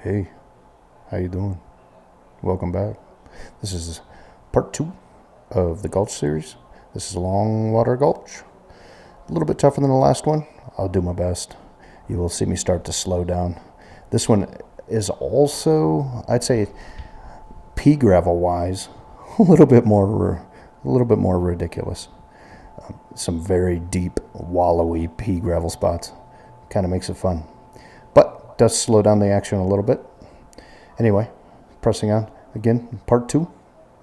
Hey, how you doing? Welcome back. This is part 2 of the Gulch series. This is Longwater Gulch. A little bit tougher than the last one. I'll do my best. You will see me start to slow down. This one is also, I'd say, pea gravel wise, a little bit more ridiculous. Some very deep, wallowy pea gravel spots. Kind of makes it fun, but does slow down the action a little bit. Anyway, pressing on again, part 2,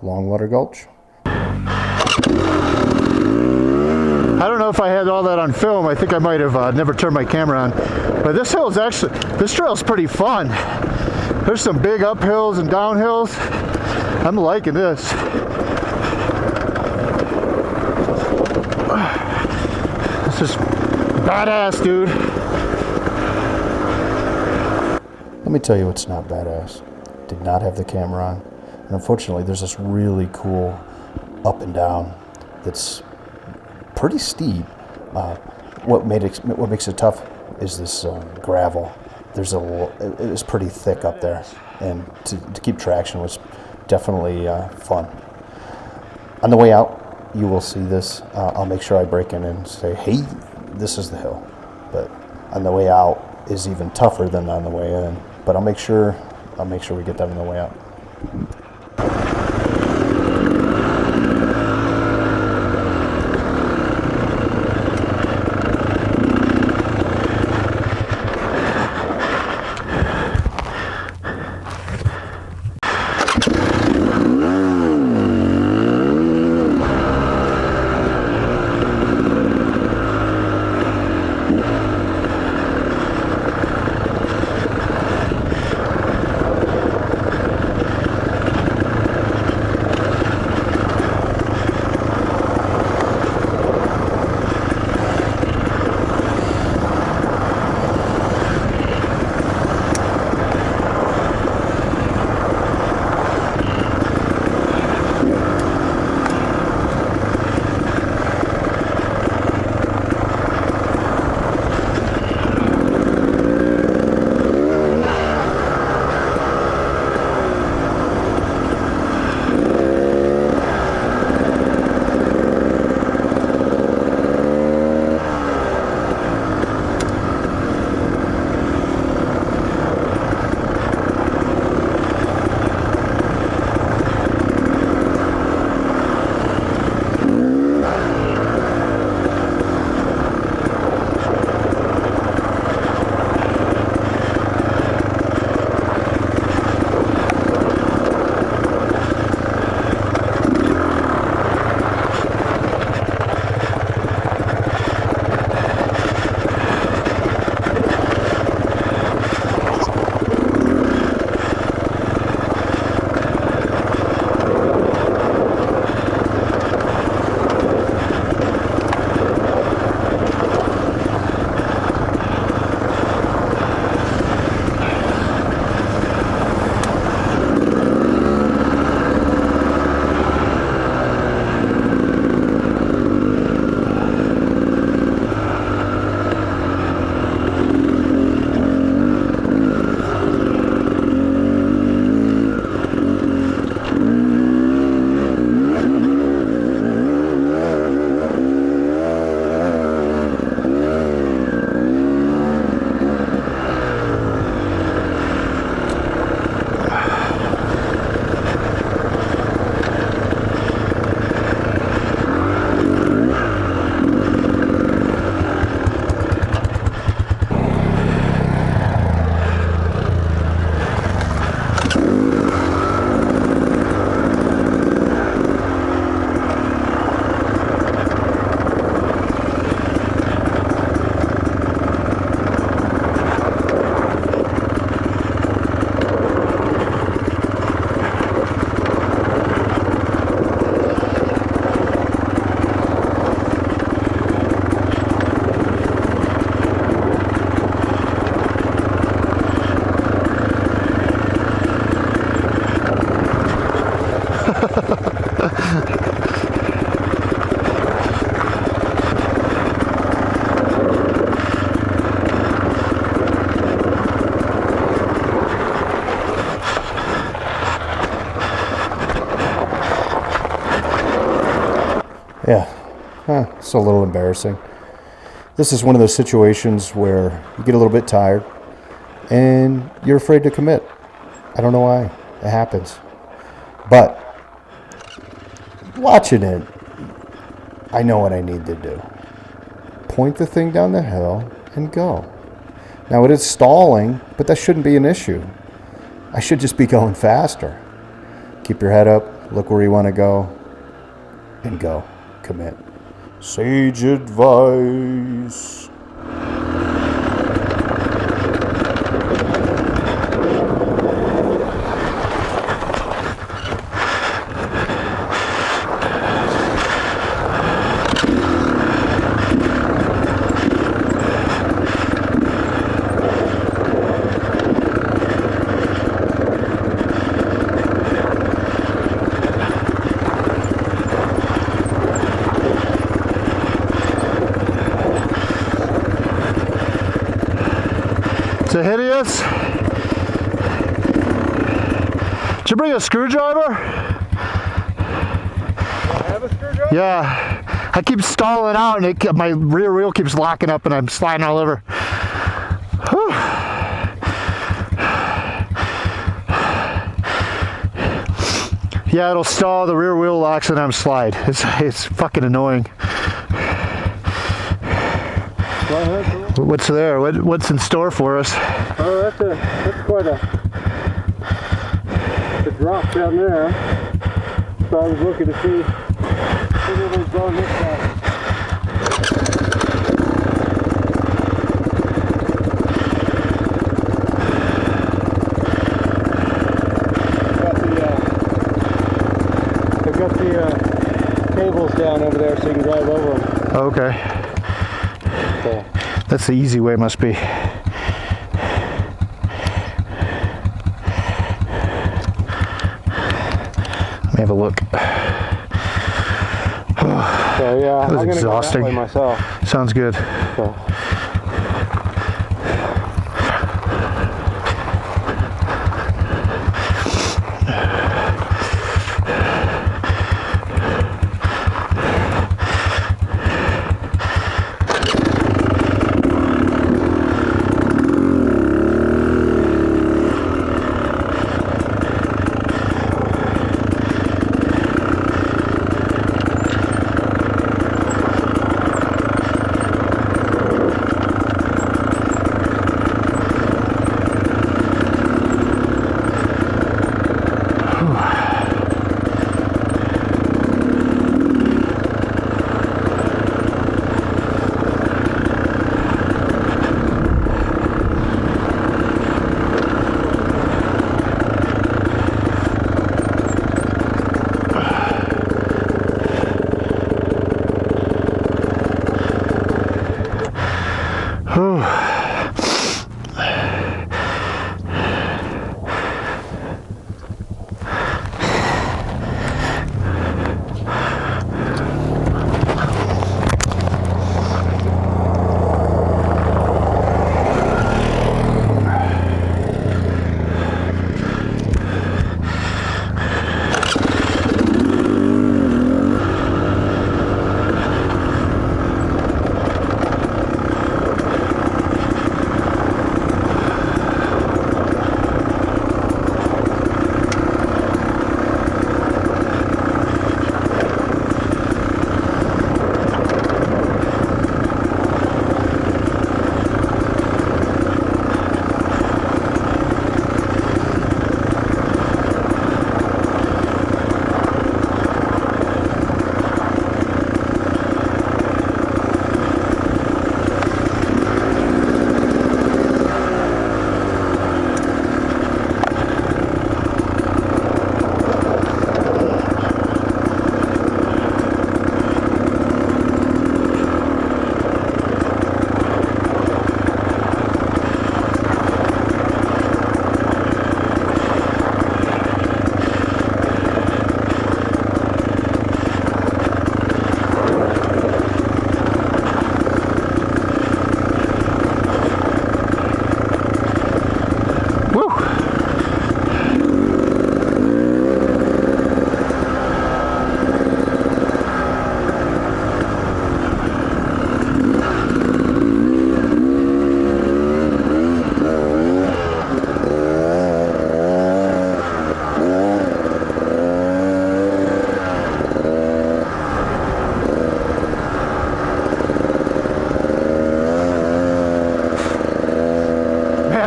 Longwater Gulch. I don't know if I had all that on film. I think I might have never turned my camera on. But this trail is pretty fun. There's some big uphills and downhills. I'm liking this. This is badass, dude. Let me tell you what's not badass. Did not have the camera on. And unfortunately, there's this really cool up and down that's pretty steep. What makes it tough is this gravel. It was pretty thick up there, and to keep traction was definitely fun. On the way out, you will see this. I'll make sure I break in and say, hey, this is the hill. But on the way out is even tougher than on the way in. But I'll make sure we get that on the way out. It's a little embarrassing. This is one of those situations where you get a little bit tired and you're afraid to commit. I don't know why. It happens. But watching it, I know what I need to do. Point the thing down the hill and go. Now it is stalling, but that shouldn't be an issue. I should just be going faster. Keep your head up, look where you want to go, and go. Commit. Sage advice. So hideous. Did you bring a screwdriver? Do I have a screwdriver? Yeah. I keep stalling out and my rear wheel keeps locking up and I'm sliding all over. Whew. Yeah, it'll stall, the rear wheel locks and I'm slide. It's fucking annoying. What's there? What's in store for us? Oh, that's quite a drop down there. So I was looking to see if was going this side. They've got the cables down over there so you can drive over them. Okay. So. That's the easy way, must be. Let me have a look. So yeah, that was I'm gonna exhausting. go that way myself. Sounds good. So.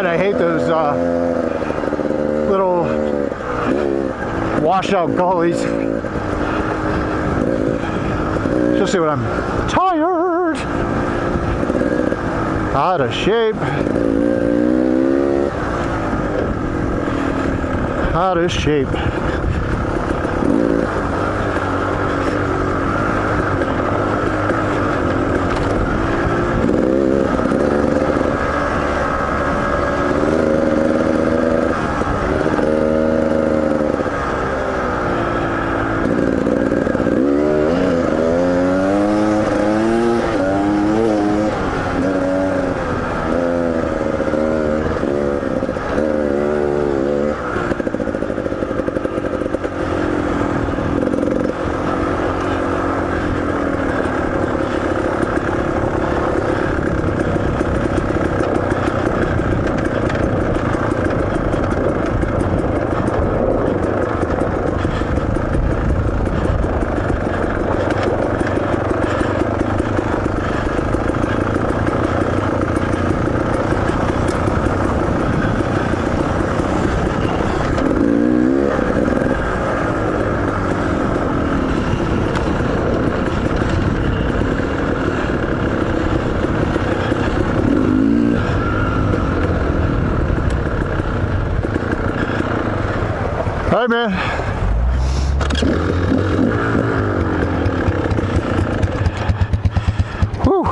I hate those little washout gullies. Especially when I'm tired. Out of shape. Out of shape. All right, man. Whew.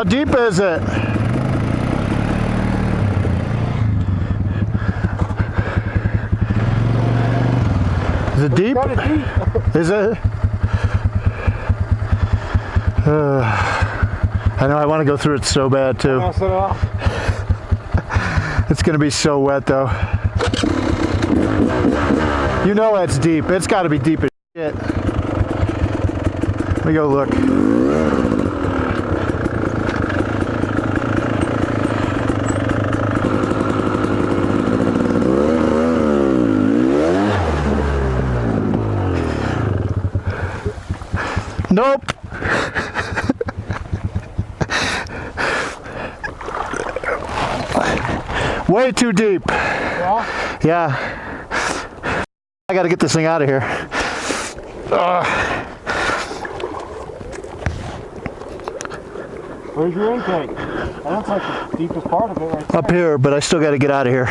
deep is it? Is it deep? Kind of deep. Is it? I know, I want to go through it so bad too. It's going to be so wet though. You know it's deep. It's got to be deep as shit. Let me go look. Nope. Way too deep. Yeah? Yeah. I gotta get this thing out of here. Where's your intake? That looks like the deepest part of it right there. Up here, but I still gotta get out of here.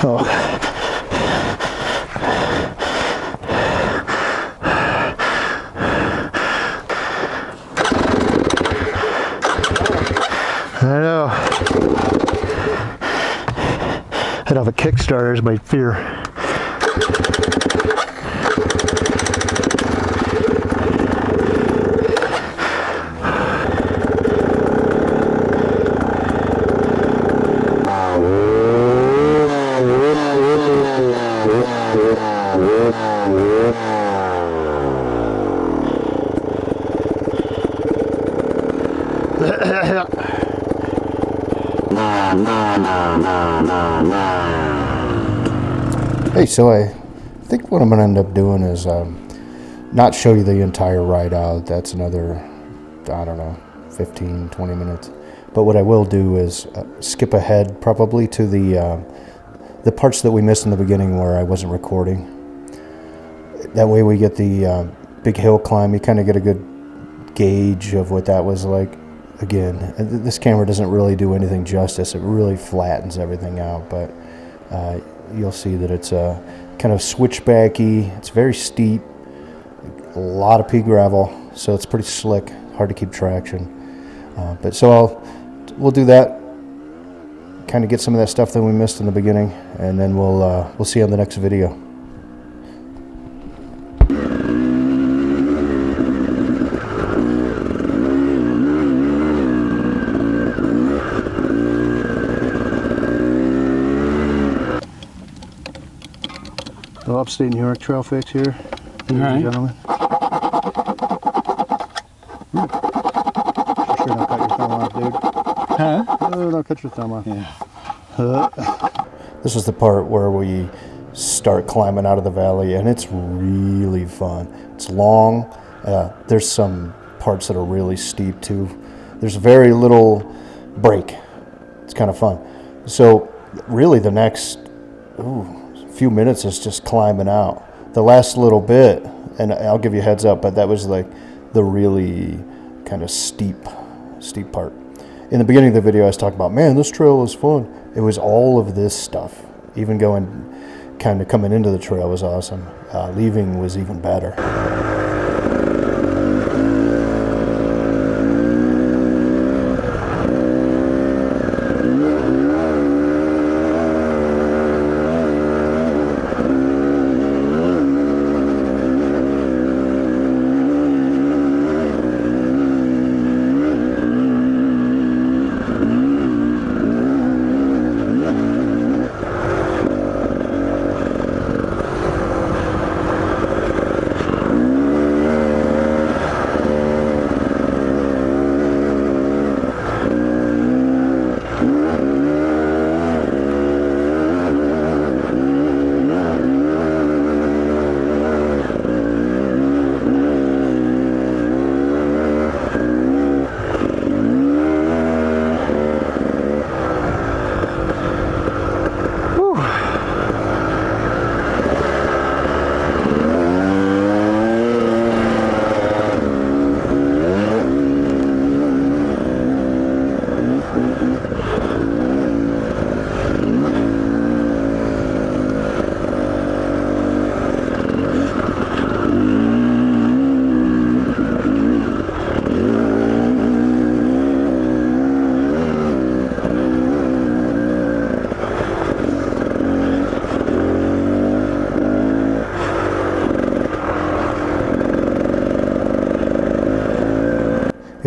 Oh. I know. I'd have a Kickstarter is my fear. Hey, so I think what I'm going to end up doing is not show you the entire ride out. That's another, I don't know, 15, 20 minutes. But what I will do is skip ahead probably to the parts that we missed in the beginning where I wasn't recording. That way we get the big hill climb. You kind of get a good gauge of what that was like. Again, this camera doesn't really do anything justice. It really flattens everything out, but you'll see that it's kind of switchbacky. It's very steep, a lot of pea gravel, so it's pretty slick, hard to keep traction. But so we'll do that, kind of get some of that stuff that we missed in the beginning, and then we'll see you on the next video. The Upstate New York trail fix here, ladies and gentlemen. Sure don't cut your thumb off, dude. Huh? Oh, don't cut your thumb off. Yeah. This is the part where we start climbing out of the valley, and it's really fun. It's long. There's some parts that are really steep too. There's very little break. It's kind of fun. So really the next few minutes is just climbing out. The last little bit, and I'll give you a heads up, but that was like the really kind of steep part. In the beginning of the video I was talking about, man, this trail is fun. It was all of this stuff. Even kind of coming into the trail was awesome. Leaving was even better.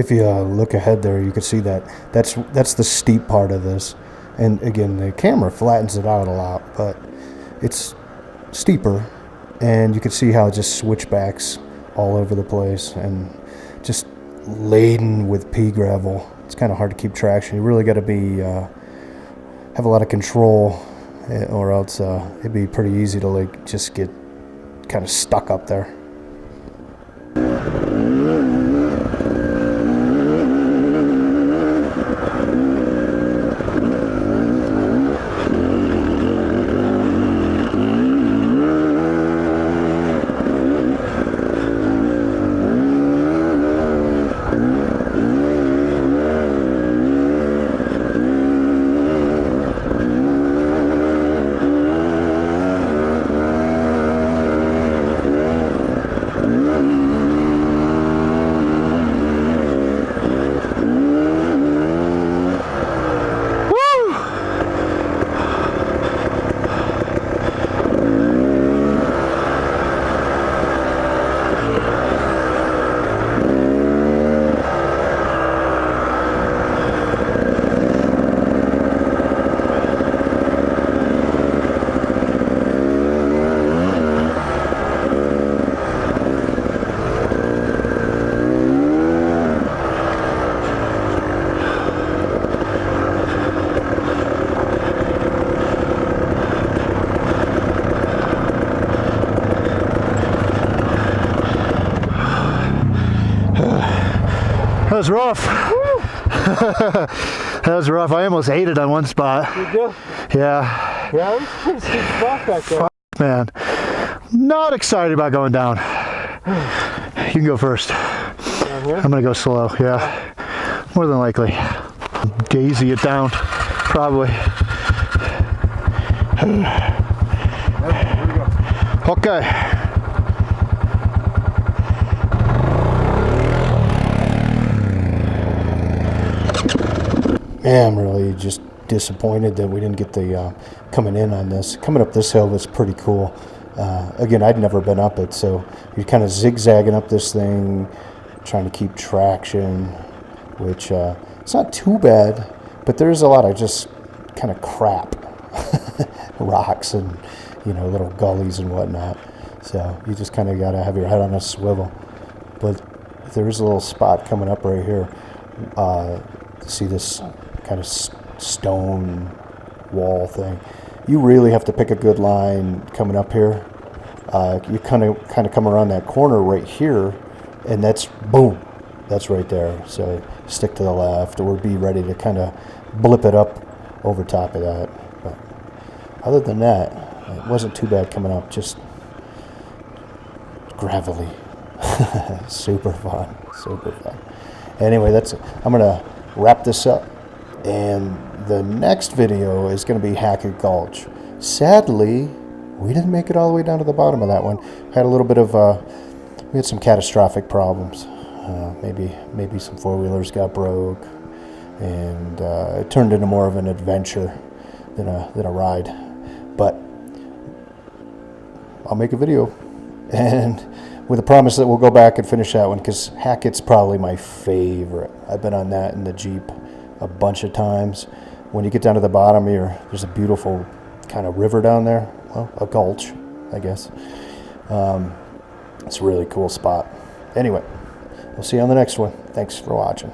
if you look ahead there, you can see that that's the steep part of this. And again, the camera flattens it out a lot, but it's steeper, and you can see how it just switchbacks all over the place and just laden with pea gravel. It's kind of hard to keep traction. You really got to be have a lot of control, or else it'd be pretty easy to like just get kind of stuck up there. That was rough. That was rough. I almost ate it on one spot. You do? Yeah. Yeah, it was a pretty steep spot back there. Man, not excited about going down. You can go first. Down here? I'm gonna go slow. Yeah, more than likely. Daisy it down, probably. Okay. Man, I'm really just disappointed that we didn't get the coming in on this. Coming up this hill was pretty cool. Again, I'd never been up it, so you're kind of zigzagging up this thing, trying to keep traction, which it's not too bad, but there's a lot of just kind of crap, rocks and little gullies and whatnot. So you just kind of got to have your head on a swivel. But there is a little spot coming up right here. See this kind of stone wall thing. You really have to pick a good line coming up here. You kind of come around that corner right here, and that's boom, that's right there. So stick to the left, or be ready to kind of blip it up over top of that. But other than that, it wasn't too bad coming up. Just gravelly, super fun, super fun. Anyway, that's it. I'm gonna wrap this up, and the next video is going to be Hackett Gulch. Sadly, we didn't make it all the way down to the bottom of that one. Had a little bit of we had some catastrophic problems. Maybe some four-wheelers got broke, and it turned into more of an adventure than a ride. But I'll make a video, and with a promise that we'll go back and finish that one, because Hackett's probably my favorite. I've been on that in the Jeep a bunch of times. When you get down to the bottom here, there's a beautiful kind of river down there. Well, a gulch, I guess. It's a really cool spot. Anyway, we'll see you on the next one. Thanks for watching.